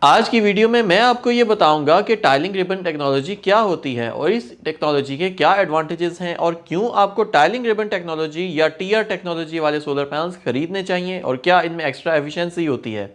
आज की वीडियो में मैं आपको ये बताऊंगा कि टाइलिंग रिबन टेक्नोलॉजी क्या होती है और इस टेक्नोलॉजी के क्या एडवांटेजेस हैं और क्यों आपको टाइलिंग रिबन टेक्नोलॉजी या टीआर टेक्नोलॉजी वाले सोलर पैनल्स खरीदने चाहिए और क्या इनमें एक्स्ट्रा एफिशिएंसी होती है।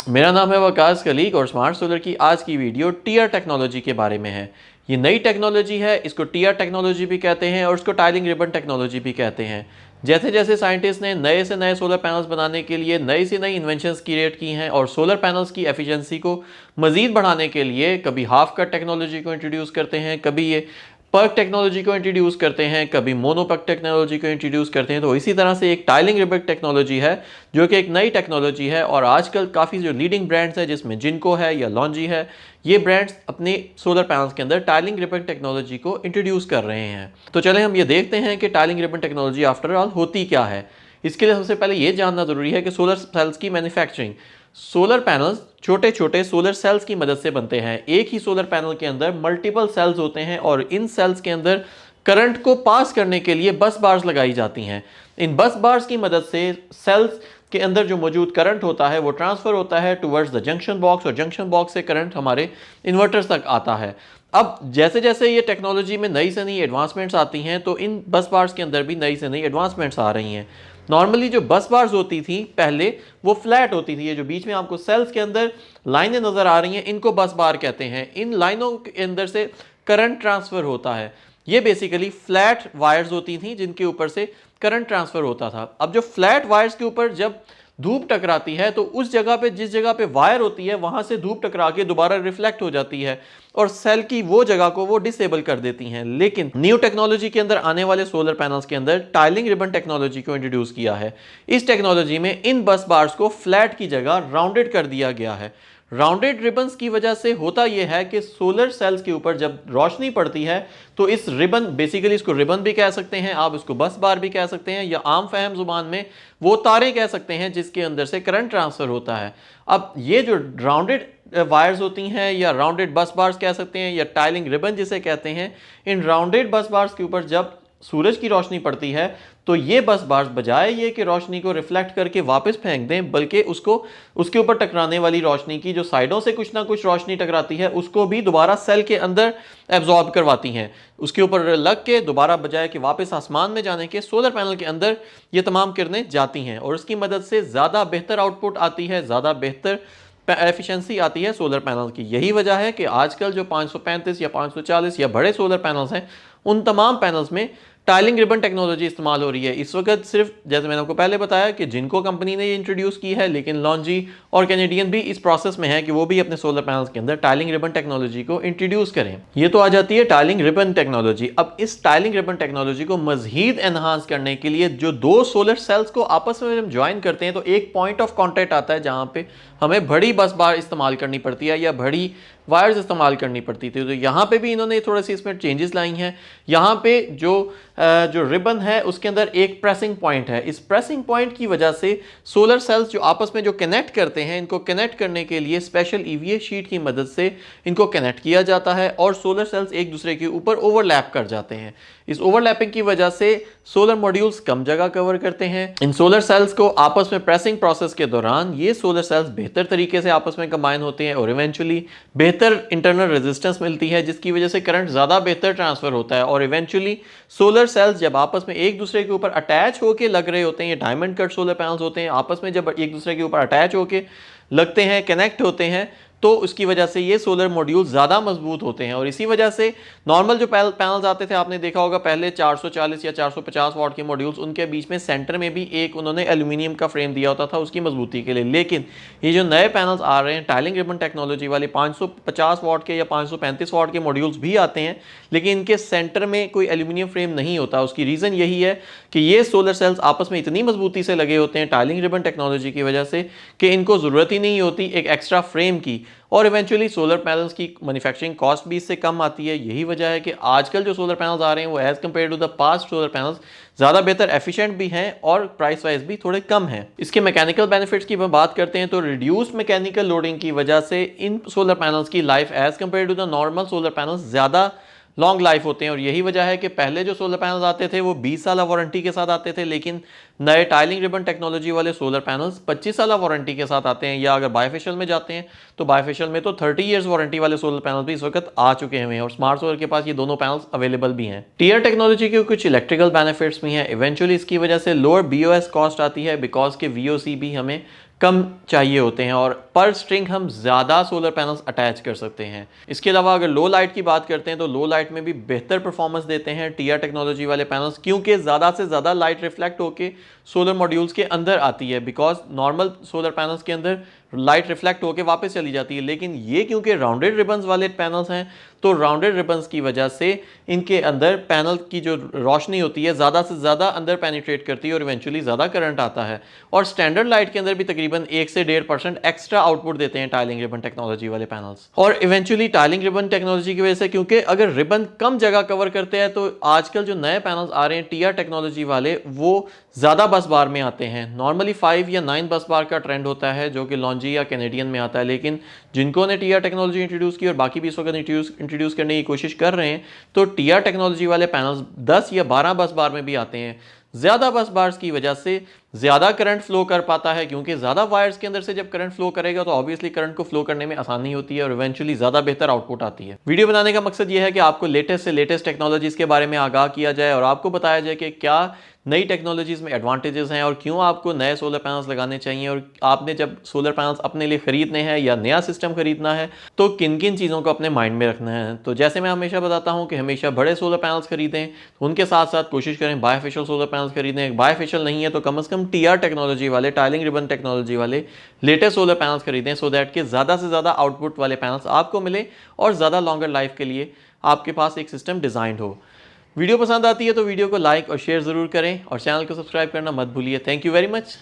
मेरा नाम है वकास कलीग और स्मार्ट सोलर की आज की वीडियो टीआर टेक्नोलॉजी के बारे में है। ये नई टेक्नोलॉजी है, इसको टीआर टेक्नोलॉजी भी कहते हैं और इसको टाइलिंग रिबन टेक्नोलॉजी भी कहते हैं। जैसे जैसे साइंटिस्ट ने नए से नए सोलर पैनल्स बनाने के लिए नई से नई इन्वेंशंस क्रिएट की हैं और सोलर पैनल्स की एफिशिएंसी को मज़ीद बढ़ाने के लिए कभी हाफ कट टेक्नोलॉजी को इंट्रोड्यूस करते हैं, कभी ये पर्क टेक्नोलॉजी को इंट्रोड्यूस करते हैं, कभी मोनोपर्क टेक्नोलॉजी को इंट्रोड्यूस करते हैं। तो इसी तरह से एक टाइलिंग रिबन टेक्नोलॉजी है जो कि एक नई टेक्नोलॉजी है और आजकल काफ़ी जो लीडिंग ब्रांड्स हैं जिसमें जिनको है या लॉन्जी है, ये ब्रांड्स अपने सोलर पैनल्स के अंदर टाइलिंग रिबन टेक्नोलॉजी को इंट्रोड्यूस कर रहे हैं। तो चलें हम ये देखते हैं कि tiling ribbon technology after all होती क्या है। इसके लिए सबसे पहले ये जानना ज़रूरी है कि सोलर सेल्स की मैन्युफैक्चरिंग, सोलर पैनल्स छोटे छोटे सोलर सेल्स की मदद से बनते हैं। एक ही सोलर पैनल के अंदर मल्टीपल सेल्स होते हैं और इन सेल्स के अंदर करंट को पास करने के लिए बस बार्स लगाई जाती हैं। इन बस बार्स की मदद से सेल्स के अंदर जो मौजूद करंट होता है वो ट्रांसफ़र होता है टुवर्ड्स द जंक्शन बॉक्स और जंक्शन बॉक्स से करंट हमारे इन्वर्टर्स तक आता है। अब जैसे जैसे ये टेक्नोलॉजी में नई से नई एडवांसमेंट्स आती हैं तो इन बस बार्स के अंदर भी नई से नई एडवांसमेंट्स आ रही हैं। नॉर्मली जो बस बार्स होती थी पहले वो फ्लैट होती थी। ये जो बीच में आपको सेल्स के अंदर लाइनें नज़र आ रही हैं इनको बस बार कहते हैं। इन लाइनों के अंदर से करंट ट्रांसफ़र होता है। ये बेसिकली फ्लैट वायर्स होती थी जिनके ऊपर से करंट ट्रांसफ़र होता था। अब जो फ्लैट वायर्स के ऊपर जब धूप टकराती है तो उस जगह पे जिस जगह पे वायर होती है वहां से धूप टकरा के दोबारा रिफ्लेक्ट हो जाती है और सेल की वो जगह को वो डिसेबल कर देती हैं। लेकिन न्यू टेक्नोलॉजी के अंदर आने वाले सोलर पैनल्स के अंदर टाइलिंग रिबन टेक्नोलॉजी को इंट्रोड्यूस किया है। इस टेक्नोलॉजी में इन बस बार्स को फ्लैट की जगह राउंडेड कर दिया गया है। राउंडेड रिबन्स की वजह से होता यह है कि सोलर सेल्स के ऊपर जब रोशनी पड़ती है तो इस रिबन, बेसिकली इसको रिबन भी कह सकते हैं आप, इसको बस बार भी कह सकते हैं या आम फहम जुबान में वो तारे कह सकते हैं जिसके अंदर से करंट ट्रांसफ़र होता है। अब ये जो राउंडेड वायर्स होती हैं या राउंडेड बस बार्स कह सकते हैं या टाइलिंग रिबन जिसे कहते हैं, इन राउंडेड बस बार्स के ऊपर जब सूरज की रोशनी पड़ती है तो ये बस बार्स बजाय ये कि रोशनी को रिफ्लेक्ट करके वापस फेंक दें बल्कि उसको उसके ऊपर टकराने वाली रोशनी की जो साइडों से कुछ ना कुछ रोशनी टकराती है उसको भी दोबारा सेल के अंदर एब्जॉर्ब करवाती हैं। उसके ऊपर लग के दोबारा बजाय कि वापस आसमान में जाने के सोलर पैनल के अंदर ये तमाम किरणें जाती हैं और उसकी मदद से ज़्यादा बेहतर आउटपुट आती है, ज़्यादा बेहतर एफिशिएंसी आती है सोलर पैनल की। यही वजह है कि आजकल जो 535 या 540 या बड़े सोलर पैनल्स हैं उन तमाम पैनल्स में टाइलिंग रिबन टेक्नोलॉजी इस्तेमाल हो रही है। इस वक्त सिर्फ जैसे मैंने आपको पहले बताया कि जिनको कंपनी ने ये इंट्रोड्यूस की है, लेकिन लॉन्जी और कैनेडियन भी इस प्रोसेस में है कि वो भी अपने सोलर पैनल्स के अंदर टाइलिंग रिबन टेक्नोलॉजी को इंट्रोड्यूस करें। ये तो आ जाती है टाइलिंग रिबन टेक्नोलॉजी। अब इस टाइलिंग रिबन टेक्नोलॉजी को मजीद एनहांस करने के लिए जो दो सोलर सेल्स को आपस में हम ज्वाइन करते हैं तो एक पॉइंट ऑफ कॉन्टैक्ट आता है जहाँ पे हमें बड़ी बस बार इस्तेमाल करनी पड़ती है या बड़ी वायर्स इस्तेमाल करनी पड़ती थी। तो यहाँ पे भी इन्होंने थोड़ी सी इसमें चेंजेस लाई हैं। यहाँ पे जो रिबन है उसके अंदर एक प्रेसिंग पॉइंट है। इस प्रेसिंग पॉइंट की वजह से सोलर सेल्स जो आपस में जो कनेक्ट करते हैं, इनको कनेक्ट करने के लिए स्पेशल ईवीए शीट की मदद से इनको कनेक्ट किया जाता है और सोलर सेल्स एक दूसरे के ऊपर ओवरलैप कर जाते हैं। इस ओवरलैपिंग की वजह से सोलर मॉड्यूल्स कम जगह कवर करते हैं। इन सोलर सेल्स को आपस में प्रेसिंग प्रोसेस के दौरान ये सोलर सेल्स बेहतर तरीके से आपस में कंबाइन होते हैं और इवेंचुअली बेहतर इंटरनल रेजिस्टेंस मिलती है जिसकी वजह से करंट ज़्यादा बेहतर ट्रांसफ़र होता है और इवेंचुअली सोलर सेल्स जब आपस में एक दूसरे के ऊपर अटैच होकर लग रहे होते हैं, ये डायमंड कट सोलर पैनल्स होते हैं, आपस में जब एक दूसरे के ऊपर अटैच होकर लगते हैं, कनेक्ट होते हैं तो उसकी वजह से ये सोलर मॉड्यूल ज़्यादा मजबूत होते हैं। और इसी वजह से नॉर्मल जो पैनल्स आते थे आपने देखा होगा पहले 440 या 450 वाट के मॉड्यूल्स, उनके बीच में सेंटर में भी एक उन्होंने एल्यूमिनियम का फ्रेम दिया होता था उसकी मजबूती के लिए। लेकिन ये जो नए पैनल्स आ रहे हैं टाइलिंग रिबन टेक्नोलॉजी वाले 550 वाट के या 535 वाट के मॉड्यूल्स भी आते हैं लेकिन इनके सेंटर में कोई एल्यूमिनियम फ्रेम नहीं होता। उसकी रीज़न यही है कि ये सोलर सेल्स आपस में इतनी मजबूती से लगे होते हैं टाइलिंग रिबन टेक्नोलॉजी की वजह से कि इनको ज़रूरत ही नहीं होती एक एक्स्ट्रा फ्रेम की और इवेंचुअली सोलर पैनल्स की मैन्युफैक्चरिंग कॉस्ट भी इससे कम आती है। यही वजह है कि आजकल जो सोलर पैनल्स आ रहे हैं वो as compared to the past solar panels ज़्यादा बेहतर एफिशिएंट भी हैं और प्राइस वाइज भी थोड़े कम हैं। इसके मैकेनिकल बेनिफिट्स की बात करते हैं तो रिड्यूस्ड मैकेनिकल लोडिंग की वजह से इन सोलर पैनल्स की life as compared to the normal solar panels ज़्यादा लॉन्ग लाइफ होते हैं। और यही वजह है कि पहले जो सोलर पैनल्स आते थे वो 20 साल वारंटी के साथ आते थे, लेकिन नए टाइलिंग रिबन टेक्नोलॉजी वाले सोलर पैनल्स 25 साल वारंटी के साथ आते हैं, या अगर बायफेशियल में जाते हैं तो बायफेशियल में तो 30 इयर्स वारंटी वाले सोलर पैनल भी इस वक्त आ चुके हुए हैं, और स्मार्ट सोलर के पास ये दोनों पैनल्स अवेलेबल भी हैं। टीआर टेक्नोलॉजी के कुछ इलेक्ट्रिकल बेनिफिट्स भी हैं। इवेंचुअली इसकी वजह से लोअर बीओएस कॉस्ट आती है, बिकॉज के वीओसी भी हमें कम चाहिए होते हैं और पर स्ट्रिंग हम ज़्यादा सोलर पैनल्स अटैच कर सकते हैं। इसके अलावा अगर लो लाइट की बात करते हैं तो लो लाइट में भी बेहतर परफॉर्मेंस देते हैं टीआर टेक्नोलॉजी वाले पैनल्स, क्योंकि ज़्यादा से ज़्यादा लाइट रिफ्लेक्ट होकर सोलर मॉड्यूल्स के अंदर आती है, बिकॉज नॉर्मल सोलर पैनल्स के अंदर लाइट रिफ्लेक्ट होकर वापस चली जाती है। लेकिन ये क्योंकि राउंडेड रिबन्स वाले पैनल्स हैं, तो राउंडेड रिबन्स की वजह से इनके अंदर पैनल की जो रोशनी होती है ज़्यादा से ज़्यादा अंदर पेनिट्रेट करती है और इवेंचुअली ज़्यादा करंट आता है। और स्टैंडर्ड लाइट के अंदर भी तकरीबन 1 से 1.5% एक्स्ट्रा आउटपुट देते हैं टाइलिंग रिबन टेक्नोलॉजी वाले पैनल्स। और इवेंचुअली टाइलिंग रिबन टेक्नोलॉजी की वजह से, क्योंकि अगर रिबन कम जगह कवर करते हैं, तो आजकल जो नए पैनल्स आ रहे हैं टीआर टेक्नोलॉजी वाले, वो ज़्यादा बस बार में आते हैं। नॉर्मली 5 या 9 बस बार का ट्रेंड होता है जो कि लॉन्जी या कैनेडियन में आता है, लेकिन जिनको ने टीआर टेक्नोलॉजी इंट्रोड्यूस की और बाकी भी इस वक्त इंट्रोड्यूस करने की कोशिश कर रहे हैं, तो टीआर टेक्नोलॉजी वाले पैनल्स 10 या 12 बस बार में भी आते हैं। ज़्यादा बस बार्स की वजह से ज़्यादा करंट फ्लो कर पाता है, क्योंकि ज़्यादा वायर्स के अंदर से जब करंट फ्लो करेगा तो ऑब्वियसली करंट को फ्लो करने में आसानी होती है और इवेंचुअली ज़्यादा बेहतर आउटपुट आती है। वीडियो बनाने का मकसद यह है कि आपको लेटेस्ट से लेटेस्ट टेक्नोलॉजीज़ के बारे में आगाह किया जाए और आपको बताया जाए कि क्या नई टेक्नोलॉजीज़ में एडवांटेजेस हैं और क्यों आपको नए सोलर पैनल्स लगाने चाहिए, और आपने जब सोलर पैनल्स अपने लिए ख़रीदने हैं या नया सिस्टम खरीदना है तो किन किन चीज़ों को अपने माइंड में रखना है। तो जैसे मैं हमेशा बताता हूँ कि हमेशा बड़े सोलर पैनल्स खरीदें, उनके साथ साथ कोशिश करें बायफेशियल सोलर पैनल्स खरीदें। बायफेशियल नहीं है तो कम से कम टीआर टेक्नोलॉजी वाले, टाइलिंग रिबन टेक्नोलॉजी वाले लेटेस्ट सोलर पैनल्स खरीदें, सो दैट कि ज़्यादा से ज़्यादा आउटपुट वाले पैनल्स आपको मिले और ज़्यादा लॉन्गर लाइफ के लिए आपके पास एक सिस्टम डिज़ाइंड हो। वीडियो पसंद आती है तो वीडियो को लाइक और शेयर ज़रूर करें और चैनल को सब्सक्राइब करना मत भूलिए। Thank you very much.